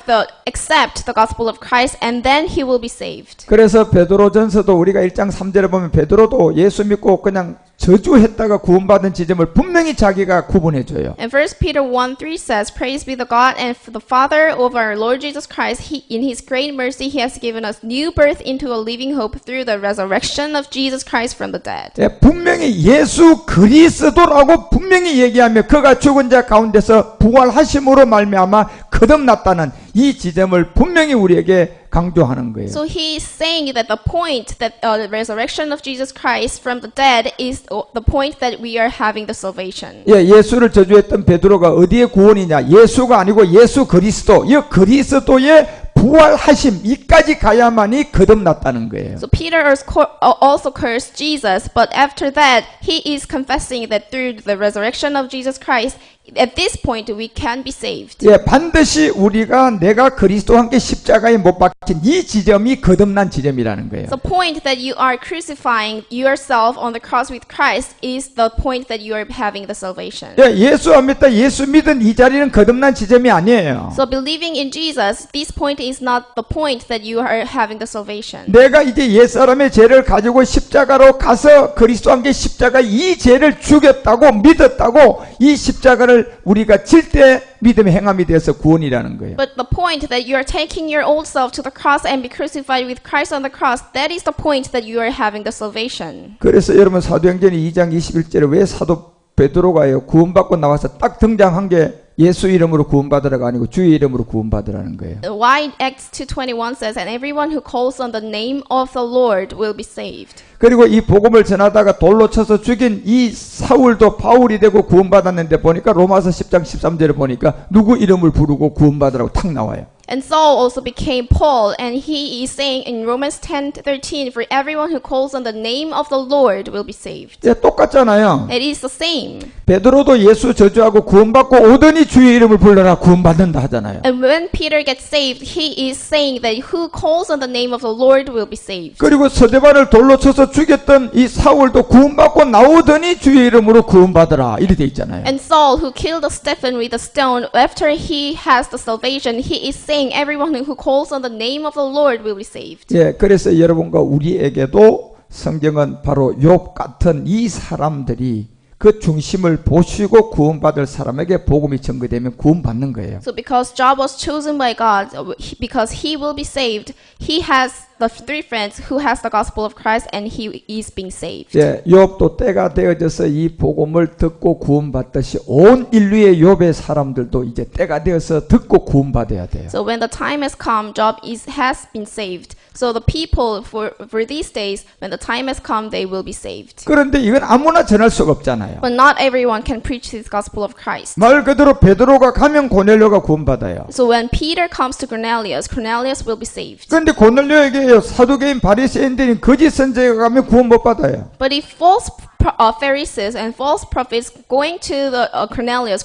accept the gospel of Christ and then he will be saved. 그래서 베드로전서도 우리가 1장 3절에 보면 베드로도 예수 믿고 그냥 저주했다가 구원받은 지점을 분명히 자기가 구분해줘요. And 1 Peter 1:3 says, Praise be the God and the Father of our Lord Jesus Christ. In His great mercy He has given us new birth into a living hope through the resurrection of Jesus Christ from the dead. 분명히 예수 그리스도라고 분명히 얘기하며 그가 죽은 자 가운데서 부활하심으로 말미암아 거듭났다는 이 지점을 분명히 우리에게 강조하는 거예요. So he is saying that the point that the resurrection of Jesus Christ from the dead is the point that we are having the salvation. 예, 예수를 저주했던 베드로가 어디에 구원이냐? 예수가 아니고 예수 그리스도, 이 그리스도의 부활하심 이까지 가야만이 거듭났다는 거예요. So Peter also cursed Jesus, but after that he is confessing that through the resurrection of Jesus Christ, at this point we can be saved. 예, 반드시 우리가 내가 그리스도와 함께 십자가에 못 박힌 이 지점이 거듭난 지점이라는 거예요. The point that you are crucifying yourself on the cross with Christ is the point that you are having the salvation. 예, 예수 안 믿다 예수 믿은 이 자리는 거듭난 지점이 아니에요. So believing in Jesus, this point is not the point that you are having the salvation. 내가 이제 옛사람의 죄를 가지고 십자가로 가서 그리스도와 함께 십자가 이 죄를 죽였다고 믿었다고 이 십자가를 우리가 질 때 믿음의 행함이 되어서 구원이라는 거예요. But the point that you are taking your old self to the cross and be crucified with Christ on the cross, that is the point that you are having the salvation. 그래서 여러분 사도행전 2장 21절에 왜 사도 베드로가요 구원받고 나와서 딱 등장한 게 예수 이름으로 구원받으라가 아니고 주의 이름으로 구원받으라는 거예요. Why Acts 2:21 says, and everyone who calls on the name of the Lord will be saved. 그리고 이 복음을 전하다가 돌로 쳐서 죽인 이 사울도 바울이 되고 구원받았는데 보니까 로마서 10장 13절에 보니까 누구 이름을 부르고 구원받으라고 탁 나와요. And Saul also became Paul, and he is saying in Romans 10:13, for everyone who calls on the name of the Lord will be saved. 예, 똑같잖아요. It is the same. 베드로도 예수 저주하고 구원받고 오더니 주의 이름을 불러라 구원받는다 하잖아요. And when Peter gets saved, he is saying that who calls on the name of the Lord will be saved. 그리고 서대반을 돌로 쳐서 죽였던 이 사울도 구원받고 나오더니 주의 이름으로 구원받으라 이렇게 돼 있잖아요. And Saul, who killed Stephen with a stone, after he has the salvation, he is saying everyone who calls on the name of the Lord will be saved. 예, 그래서 여러분과 우리에게도 성경은 바로 욥 같은 이 사람들이 그 중심을 보시고 구원받을 사람에게 복음이 전거되면 구원받는 거예요. So because Job was chosen by God, because he will be saved, he has the three friends who has the gospel of Christ and he is being saved. 예, 욥도 때가 되어져서 이 복음을 듣고 구원받듯이 온 인류의 욥의 사람들도 이제 때가 되어서 듣고 구원받아야 돼요. So when the time has come, Job has been saved. So the people for these days, when the time has come, they will be saved. 그런데 이건 아무나 전할 수가 없잖아요. But not everyone can preach this gospel of Christ. 말 그대로 베드로가 가면 고넬료가 구원받아요. So when Peter comes to Cornelius, Cornelius will be saved. 그런데 고넬료에게 사두개인 바리새인들이 거짓 선지자가 가면 구원 못 받아요. But if false Pharisees and false prophets going to the Cornelius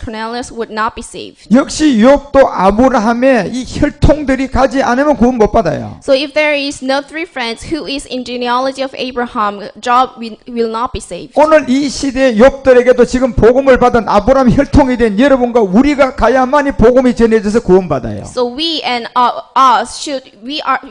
would not be saved. 역시 욥도 아브라함의 이 혈통들이 가지 않으면 구원 못 받아요. So if there is no three friends who is in genealogy of Abraham, Job will not be saved. 오늘 이 시대의 욥들에게도 지금 복음을 받은 아브라함 혈통이 된 여러분과 우리가 가야만이 복음이 전해져서 구원받아요. So we and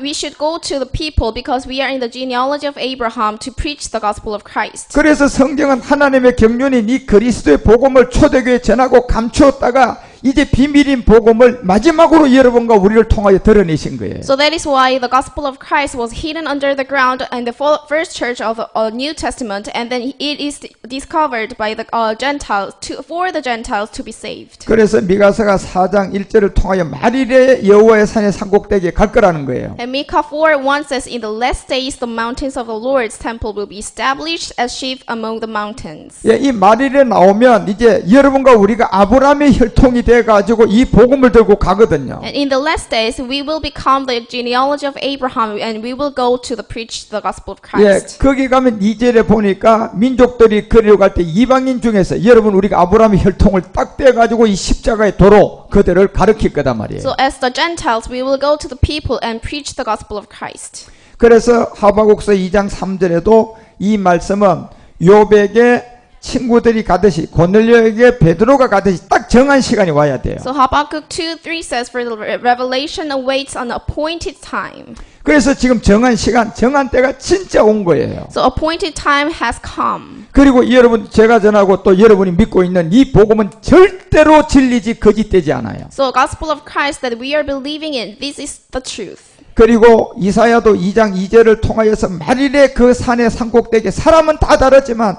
we should go to the people because we are in the genealogy of Abraham to preach the gospel of Christ. 그래서 성경은 하나님의 경륜인 이 그리스도의 복음을 초대교회에 전하고 감추었다가 이제 비밀인 복음을 마지막으로 여러분과 우리를 통하여 드러내신 거예요. So that is why the gospel of Christ was hidden under the ground in the first church of the New Testament, and then it is discovered by the Gentiles for the Gentiles to be saved. 그래서 미가서가 4장 1절을 통하여 말일에 여호와의 산에 산곡되게 갈 거라는 거예요. And Micah 4:1 says, "In the last days, the mountains of the Lord's temple will be established as sheep among the mountains." 예, 이 말일에 나오면 이제 여러분과 우리가 아브라함의 혈통이 된 돼 가지고 이 복음을 들고 가거든요. And in the last days, we will become the genealogy of Abraham, and we will go to preach the gospel of 예, Christ. 거기 가면 2절에 보니까 민족들이 그리로 갈 때 이방인 중에서 여러분 우리가 아브라함의 혈통을 딱 떼 가지고 이 십자가의 도로 그들을 가르칠 거단 말이에요. So as the Gentiles, we will go to the people and preach the gospel of Christ. 그래서 하박국서 2장 3절에도 이 말씀은 요백의 친구들이 가듯이 고넬료에게 베드로가 가듯이 딱 정한 시간이 와야 돼요. So Habakkuk 2:3 says, "For the revelation awaits an appointed time." 그래서 지금 정한 시간, 정한 때가 진짜 온 거예요. So appointed time has come. 그리고 여러분 제가 전하고 또 여러분이 믿고 있는 이 복음은 절대로 진리지 거짓되지 않아요. So gospel of Christ that we are believing in, this is the truth. 그리고 이사야도 2장 2절을 통하여서 말일에 그 산의 산꼭대기에 사람은 다 다르지만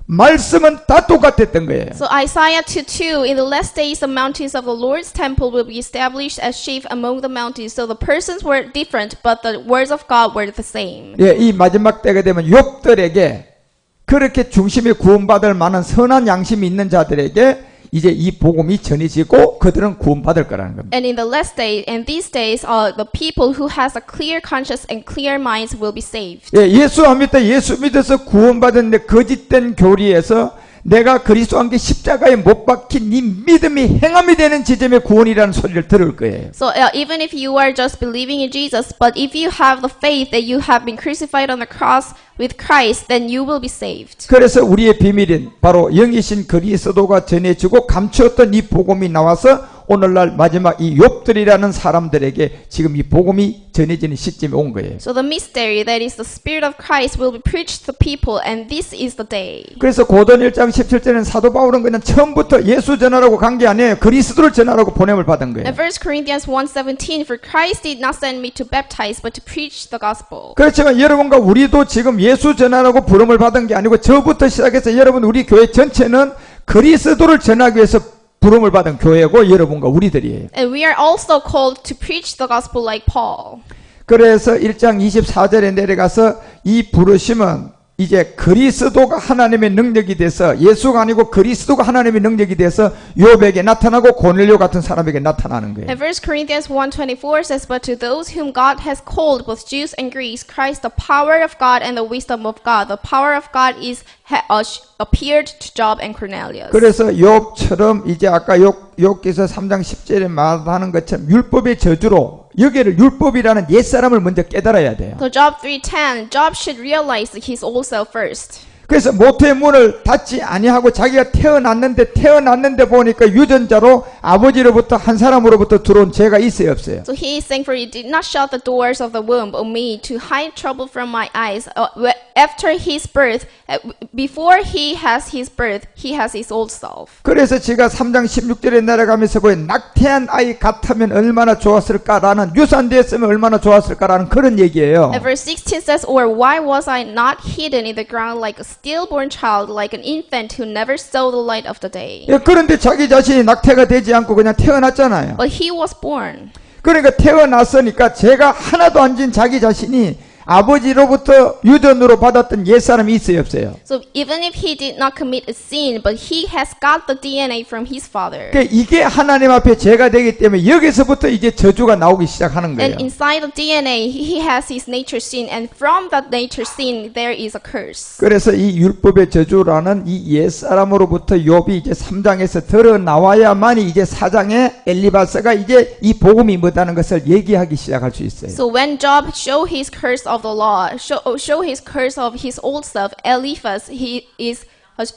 말씀은 다 똑같았던 거예요. So Isaiah 2:2, in the last days the mountains of the Lord's temple will be established as chief among the mountains. So the persons were different, but the words of God were the same. 예, 이 마지막 때가 되면 욥들에게 그렇게 중심에 구원받을 만한 선한 양심이 있는 자들에게 이제 이 복음이 전해지고 그들은 구원받을 거라는 겁니다. And in the last day, and these days, the people who has a clear conscience and clear minds will be saved. 예, 예수 안 믿다 예수 믿어서 구원받았는데 거짓된 교리에서 내가 그리스도 함께 십자가에 못 박힌 이 믿음이 행함이 되는 지점의 구원이라는 소리를 들을 거예요. So even if you are just believing in Jesus, but if you have the faith that you have been crucified on the cross with Christ, then you will be saved. 그래서 우리의 비밀인 바로 영이신 그리스도가 전해지고 감추었던 이 복음이 나와서 오늘날 마지막 이 욥들이라는 사람들에게 지금 이 복음이 전해지는 시점이 온 거예요. So the mystery that is the Spirit of Christ will be preached to people, and this is the day. 그래서 고전 1장 17절에는 사도 바울은 그냥 처음부터 예수 전하라고 간 게 아니에요. 그리스도를 전하라고 보냄을 받은 거예요. And 1 Corinthians 1:17, for Christ did not send me to baptize, but to preach the gospel. 그렇지만 여러분과 우리도 지금 예수 전하라고 부름을 받은 게 아니고 저부터 시작해서 여러분 우리 교회 전체는 그리스도를 전하기 위해서 부름을 받은 교회고 여러분과 우리들이에요. And we are also called to preach the gospel like Paul. 그래서 1장 24절에 내려가서 이 부르심은 이제 그리스도가 하나님의 능력이 돼서 예수가 아니고 그리스도가 하나님의 능력이 돼서 욥에게 나타나고 고넬료 같은 사람에게 나타나는 거예요. And 1 Corinthians 1:24 says, but to those whom God has called, both Jews and Greeks, Christ the power of God and the wisdom of God. The power of God is appeared to Job and Cornelius. 그래서 욥처럼 이제 아까 욥기서 3장 10절에 말하는 것처럼 율법의 저주로 여기를 율법이라는 옛사람을 먼저 깨달아야 돼요. So Job 3:10, Job should realize his old self first. 그래서 모태의 문을 닫지 아니하고 자기가 태어났는데 보니까 유전자로 아버지로부터 한 사람으로부터 들어온 죄가 있어요 없어요? So he is saying, for he did not shut the doors of the womb of me to hide trouble from my eyes. After his birth, before he has his birth, he has his old self. 그래서 제가 3장 16절에 내려가면서 보여 낙태한 아이 같으면 얼마나 좋았을까라는 유산되었으면 얼마나 좋았을까라는 그런 얘기예요. And verse 16 says, or why was I not hidden in the ground like a stillborn child, like an infant who never saw the light of the day? 예, 그런데 자기 자신이 낙태가 되지 않고 그냥 태어났잖아요. But he was born. 그러니까 태어났으니까 죄가 하나도 안 진 자기 자신이 아버지로부터 유전으로 받았던 옛사람이 있어요 없어요? So even if he did not commit a sin, but he has got the DNA from his father. 그러니까 이게 하나님 앞에 죄가 되기 때문에 여기서부터 이제 저주가 나오기 시작하는 거예요. And inside the DNA, he has his nature sin, and from that nature sin, there is a curse. 그래서 이 율법의 저주라는 이 옛사람으로부터 욥이 이제 3장에서 드러나와야만이 이제 4장에 엘리바스가 이제 이 복음이 뭐다는 것을 얘기하기 시작할 수 있어요. So when Job showed his curse of the law, show his curse of his old self, Eliphaz, he is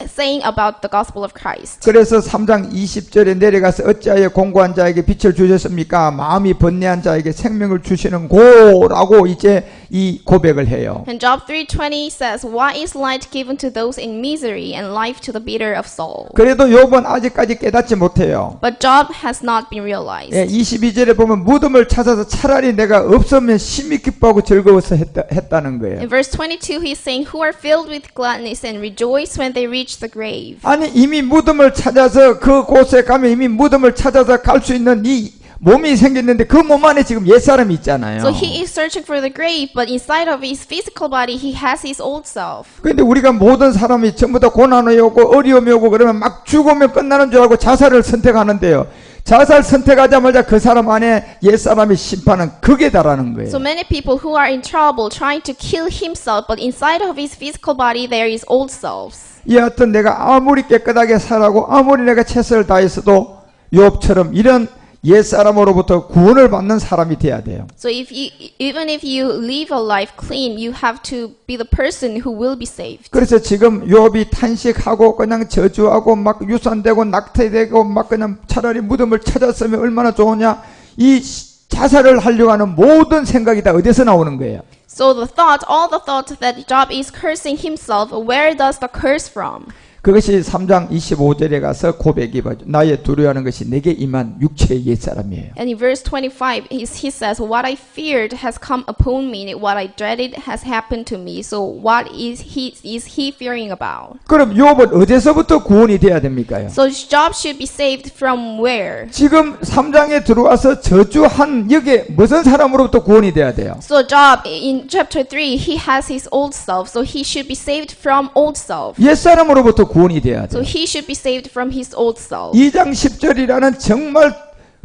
saying about the gospel of Christ. 그래서 3장 20절에 내려가서 어찌하여 공고한 자에게 빛을 주셨습니까? 마음이 번뇌한 자에게 생명을 주시는 고라고 이제 이 고백을 해요. And Job 3:20 says, why is light given to those in misery and life to the bitter of soul? 그래도 욥은 아직까지 깨닫지 못해요. But Job has not been realized. 예, 22절에 보면 무덤을 찾아서 차라리 내가 없으면 심히 기뻐하고 즐거워서 했다는 거예요. In verse 22, he's saying, who are filled with gladness and rejoice when they reach the grave. 아니 이미 무덤을 찾아서 그 곳에 가면 이미 무덤을 찾아서 갈 수 있는 이 몸이 생겼는데 그 몸 안에 지금 옛사람이 있잖아요. So he is searching for the grave, but inside of his physical body, he has his old self. 그런데 우리가 모든 사람이 전부 다 고난이 오고 어려움이 오고 그러면 막 죽으면 끝나는 줄 알고 자살을 선택하는데요. 자살 선택하자마자 그 사람 안에 옛사람의 심판은 극에 달하는 거예요. So many people who are in trouble trying to kill himself, but inside of his physical body, there is old selves. 여하튼 내가 아무리 깨끗하게 살아고 아무리 내가 최선을 다했어도 욥처럼 이런 옛사람으로부터 구원을 받는 사람이 돼야 돼요. So even if you live a life clean, you have to be the person who will be saved. 그래서 지금 욥이 탄식하고 그냥 저주하고 막 유산되고 낙태되고 막 그냥 차라리 무덤을 찾았으면 얼마나 좋으냐, 이 자살을 하려고 하는 모든 생각이 다 어디서 나오는 거예요? So all the thoughts that Job is cursing himself, where does the curse from? 그것이 3장 25절에 가서 고백이 봐죠. 나의 두려워하는 것이 내게 임한 육체의 옛사람이에요. And in verse 25, he says, "What I feared has come upon me, and what I dreaded has happened to me." So what is he fearing about? 그럼 욥은 어디서부터 구원이 돼야 됩니까요? So Job should be saved from where? 지금 3장에 들어와서 저주한 여기에 무슨 사람으로부터 구원이 돼야 돼요? So Job, in chapter 3, he has his old self, so he should be saved from old self. 옛사람으로부터 구원이 돼야 So 돼요. he should be saved from his old self. 2장 10절이라는 정말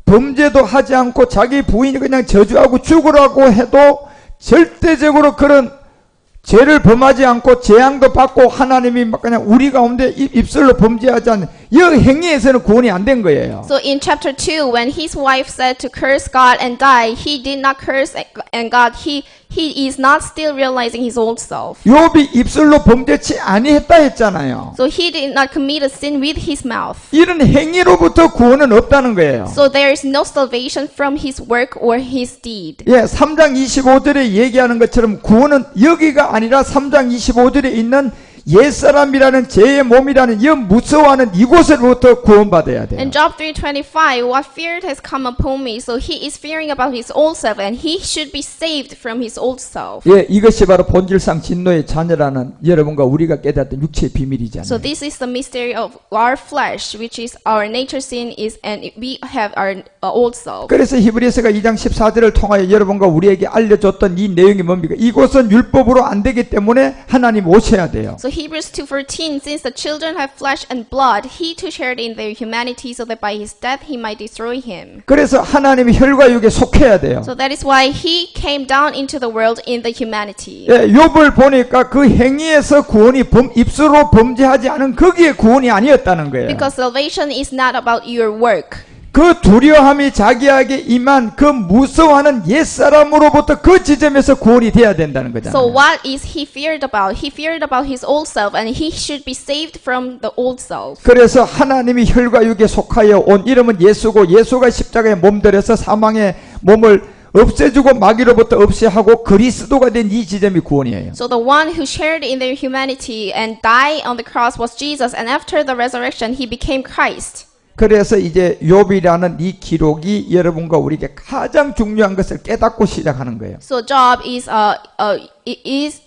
범죄도 하지 않고 자기 부인이 그냥 저주하고 죽으라고 해도 절대적으로 그런 죄를 범하지 않고 재앙도 받고 하나님이 막 그냥 우리 가운데 입술로 범죄하지 않는 이 행위에서는 구원이 안 된 거예요. So in chapter 2, when his wife said to curse God and die, he did not curse and God. He is not still realizing his old self. 욥이 입술로 범죄치 아니했다 했잖아요. So he did not commit a sin with his mouth. 이런 행위로부터 구원은 없다는 거예요. So there is no salvation from his work or his deed. 예, 3장 25절에 얘기하는 것처럼 구원은 여기가 아니라 3장 25절에 있는 옛사람이라는 죄의 몸이라는 이 무서워하는 이곳으로부터 구원받아야 돼요. In Job 3:25, what fear has come upon me? So he is fearing about his old self, and he should be saved from his old self. 예, 이것이 바로 본질상 진노의 자녀라는 여러분과 우리가 깨닫던 육체의 비밀이잖아요. So this is the mystery of our flesh, which is our nature sin is, and we have our old self. 그래서 히브리서가 2장 14절을 통하여 여러분과 우리에게 알려줬던 이 내용이 뭡니까? 이곳은 율법으로 안 되기 때문에 하나님 오셔야 돼요. So Hebrews 2:14, since the children have flesh and blood, he too shared in their humanity, so that by his death he might destroy him. 그래서 하나님이 혈과 육에 속해야 돼요. So that is why he came down into the world in the humanity. 예, 욥을 보니까 그 행위에서 구원이 입술로 범죄하지 않은 거기에 구원이 아니었다는 거예요. Because salvation is not about your work. 그 두려움이 자기에게 임한 그 무서워하는 옛사람으로부터 그 지점에서 구원이 돼야 된다는 So 거잖아요. what is he feared about? He feared about his old self, and he should be saved from the old self. 그래서 하나님이 혈과 육에 속하여 온 이름은 예수고 예수가 십자가에 몸들여서 사망의 몸을 없애주고 마귀로부터 없애하고 그리스도가 된 이 지점이 구원이에요. So the one who shared in their humanity and died on the cross was Jesus, and after the resurrection he became Christ. 그래서 이제 욥이라는 이 기록이 여러분과 우리에게 가장 중요한 것을 깨닫고 시작하는 거예요. So Job is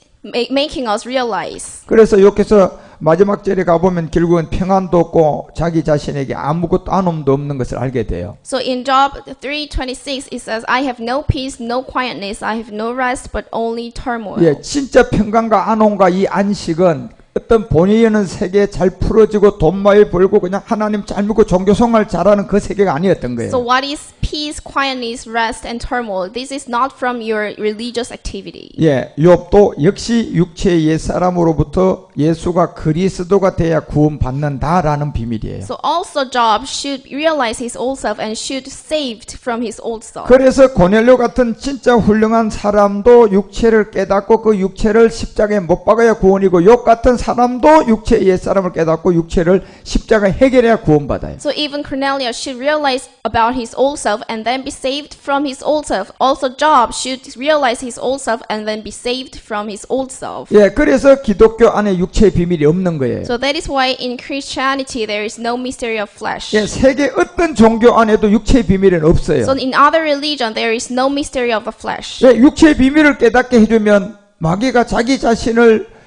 making us realize. 그래서 여기서 마지막 절에 가보면 결국은 평안도 없고 자기 자신에게 아무것도 안옴도 없는 것을 알게 돼요. So in Job 3:26 it says, I have no peace, no quietness, I have no rest, but only turmoil. 예, 진짜 평강과 안온과 이 안식은 어떤 본의 없는 세계에 잘 풀어지고 돈 많이 벌고 그냥 하나님 잘 믿고 종교생활 잘하는 그 세계가 아니었던 거예요. So what is peace, quietness, rest, and turmoil? This is not from your religious activity. 예, 욥도 역시 육체의 옛사람으로부터 예수가 그리스도가 돼야 구원받는다라는 비밀이에요. So also Job should realize his old self and should saved from his old self. 그래서 고넬료 같은 진짜 훌륭한 사람도 육체를 깨닫고 그 육체를 십자가에 못 박아야 구원이고 욥 같은 사람도 육체의 옛사람을 깨닫고 육체를 십자가에 해결해야 구원받아요. So even Cornelius should realize about his old self and then be saved from his old self. Also Job should realize his old self and then be saved from his old self. 예, 그래서 기독교 안에 육체의 비밀이 없는 거예요. So that is why in Christianity there is no mystery of flesh. 예, 세계 어떤 종교 안에도 육체의 비밀은 없어요. So in other religion there is no mystery of the flesh. 예, 육체의 비밀을 깨닫게 해주면 마귀가 자기 자신을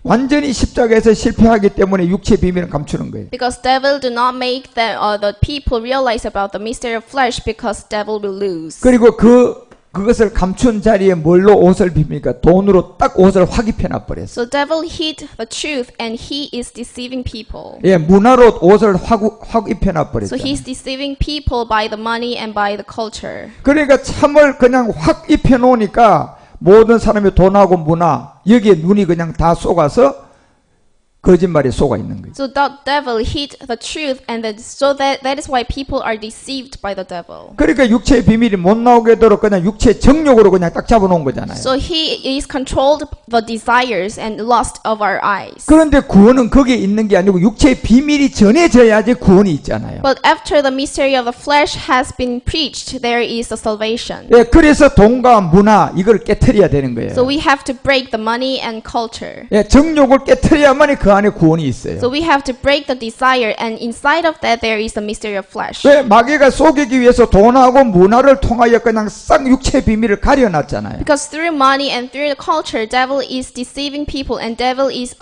완전히 십자가에서 실패하기 때문에 육체의 비밀은 감추는 거예요. Because devil do not make the people realize about the mystery of flesh because devil will lose. 그리고 그것을 감춘 자리에 뭘로 옷을 빕니까? 돈으로 딱 옷을 확 입혀놔 버렸어요. So devil hid the truth and he is deceiving people. 예, 문화로 옷을 확 입혀놔 버렸어요. So he's deceiving people by the money and by the culture. 그러니까 참을 그냥 확 입혀놓으니까 모든 사람이 돈하고 문화 여기에 눈이 그냥 다 쏘가서 거짓말에 속아 있는 거예요. So the devil hid the truth, and that is why people are deceived by the devil. 그러니까 육체의 비밀이 못 나오게 하도록 그냥 육체의 정욕으로 그냥 딱 잡아놓은 거잖아요. So he is controlled the desires and lust of our eyes. 그런데 구원은 거기에 있는 게 아니고 육체의 비밀이 전해져야지 구원이 있잖아요. But after the mystery of the flesh has been preached, there is the salvation. 예, 그래서 돈과 문화 이걸 깨트려야 되는 거예요. So we have to break the money and culture. 예, 정욕을 깨트려야만이 그 안에 구원이 있어요. So we have to break the desire, and inside of that there is the mystery of flesh. 왜 마귀가 속이기 위해서 돈하고 문화를 통하여 그냥 싹 육체의 비밀을 가려놨잖아요. Because through money and through the culture, devil is deceiving people, and devil is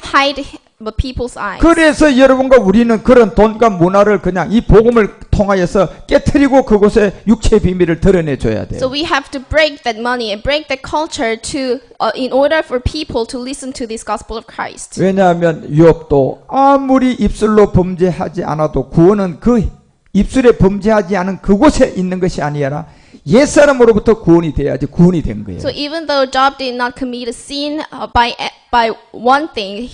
hide the people's eyes. 그래서 여러분과 우리는 그런 돈과 문화를 그냥 이 복음을 통하여서 깨트리고 그곳에 육체의 비밀을 드러내줘야 돼요. So we have to break that money and break that culture to, in order for people to listen to this gospel of Christ. 왜냐하면 욥도 아무리 입술로 범죄하지 않아도 구원은 그 입술에 범죄하지 않은 그곳에 있는 것이 아니라 옛사람으로부터 구원이 돼야지 구원이 된 거예요. So even though Job did not commit a sin by one thing,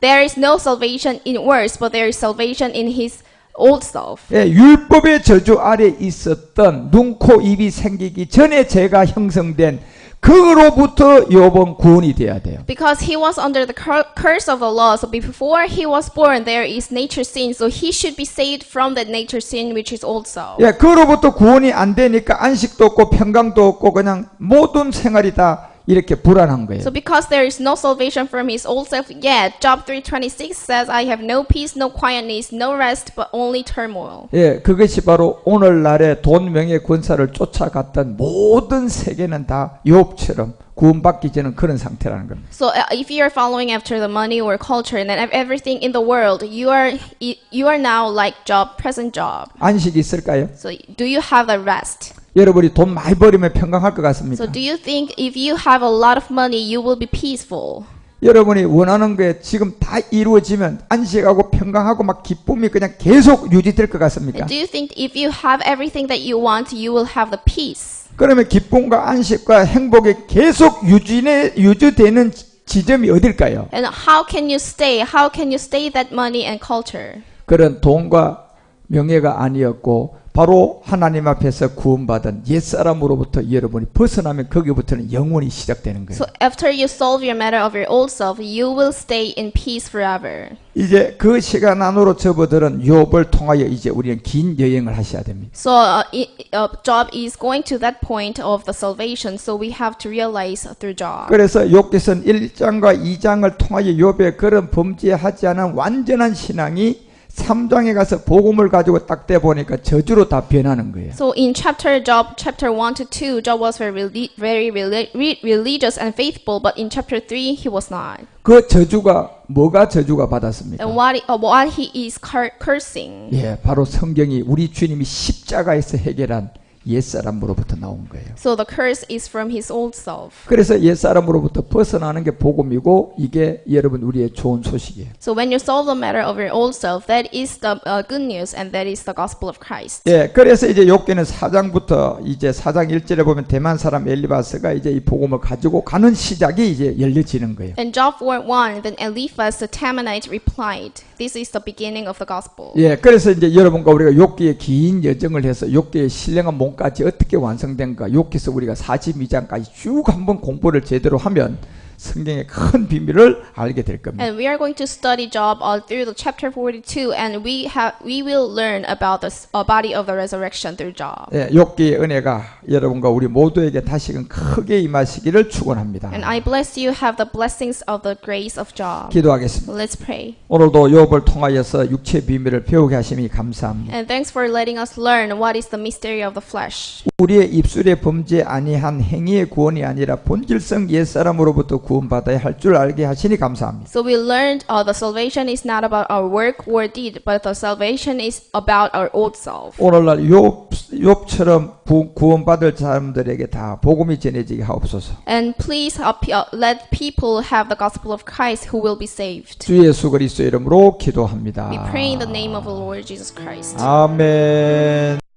there is no salvation in words, but there is salvation in his old self. 예, 율법의 저주 아래 있었던 눈, 코, 입이 생기기 전에 죄가 형성된 그로부터 욥은 구원이 돼야 돼요. Because he was under the curse of the law, so before he was born, there is nature sin. So he should be saved from that nature sin, which is old self. 예, 그로부터 구원이 안 되니까 안식도 없고 평강도 없고 그냥 모든 생활이 다 이렇게 불안한 거예요. So because there is no salvation from his old self yet, Job 3:26 says, I have no peace, no quietness, no rest, but only turmoil. 예, 그것이 바로 오늘날의 돈, 명예, 권사를 쫓아갔던 모든 세계는 다 욥처럼 구원받기 전은 그런 상태라는 겁니다. So if you are following after the money or culture and then everything in the world, you are now like Job, present Job. 안식이 있을까요? So do you have the rest? 여러분이 돈 많이 벌으면 평강할 것 같습니까? So do you think if you have a lot of money, you will be peaceful? 여러분이 원하는 게 지금 다 이루어지면 안식하고 평강하고 막 기쁨이 그냥 계속 유지될 것 같습니까? Do you think if you have everything that you want, you will have the peace? 그러면 기쁨과 안식과 행복이 계속 유지되는 지점이 어딜까요? And how can you stay? How can you stay that money and culture? 그런 돈과 명예가 아니었고 바로 하나님 앞에서 구원받은 옛사람으로부터 여러분이 벗어나면 거기부터는 영원히 시작되는 거예요. So after you solve your matter of your old self, you will stay in peace forever. 이제 그 시간 안으로 접어들은 욥을 통하여 이제 우리는 긴 여행을 하셔야 됩니다. So Job is going to that point of the salvation. So we have to realize through Job. 그래서 욥기서는 1장과 2장을 통하여 욥의 그런 범죄하지 않은 완전한 신앙이 3장에 가서 복음을 가지고 딱 대 보니까 저주로 다 변하는 거예요. So in Job chapter 1 to 2, Job was very religious and faithful, but in chapter 3 he was not. 그 저주가 뭐가 저주가 받았습니까? And what he is cursing. 예, 바로 성경이 우리 주님이 십자가에서 해결한 옛사람으로부터 나온 거예요. So the curse is from his old self. 그래서 옛사람으로부터 벗어나는 게 복음이고 이게 여러분 우리의 좋은 소식이에요. So when you solve the matter of your old self, that is the good news and that is the gospel of Christ. 예, 그래서 이제 욥기는 4장부터 이제 4장 1절에 보면 대만 사람 엘리바스가 이제 이 복음을 가지고 가는 시작이 이제 열려지는 거예요. In Job 4:1, then Eliphaz the Temanite replied, "This is the beginning of the gospel." 예, 그래서 이제 여러분과 우리가 욥기의 긴 여정을 해서 욥기의 신령한 몸까지 어떻게 완성된가, 욥기서 우리가 42장까지 쭉 한번 공부를 제대로 하면 성경의 큰 비밀을 알게 될 겁니다. And we are going to study Job all through the chapter 42, and we will learn about the body of the resurrection through Job. 예, 욥기의 은혜가 여러분과 우리 모두에게 다시금 크게 임하시기를 축원합니다. And I bless you have the blessings of the grace of Job. 기도하겠습니다. Let's pray. 오늘도 욥을 통하여서 육체의 비밀을 배우게 하심이 감사합니다. And thanks for letting us learn what is the mystery of the flesh. 우리의 입술에 범죄 아니한 행위의 구원이 아니라 본질성 옛사람으로부터 구원받아야 할 줄 알게 하시니 감사합니다. So we learned the salvation is not about our work or deed, but the salvation is about our old self. 오늘날 욥처럼 구원받을 사람들에게 다 복음이 전해지게 하옵소서. And please let people have the gospel of Christ who will be saved. 주 예수 그리스도의 이름으로 기도합니다. We pray in the name of the Lord Jesus Christ. 아멘.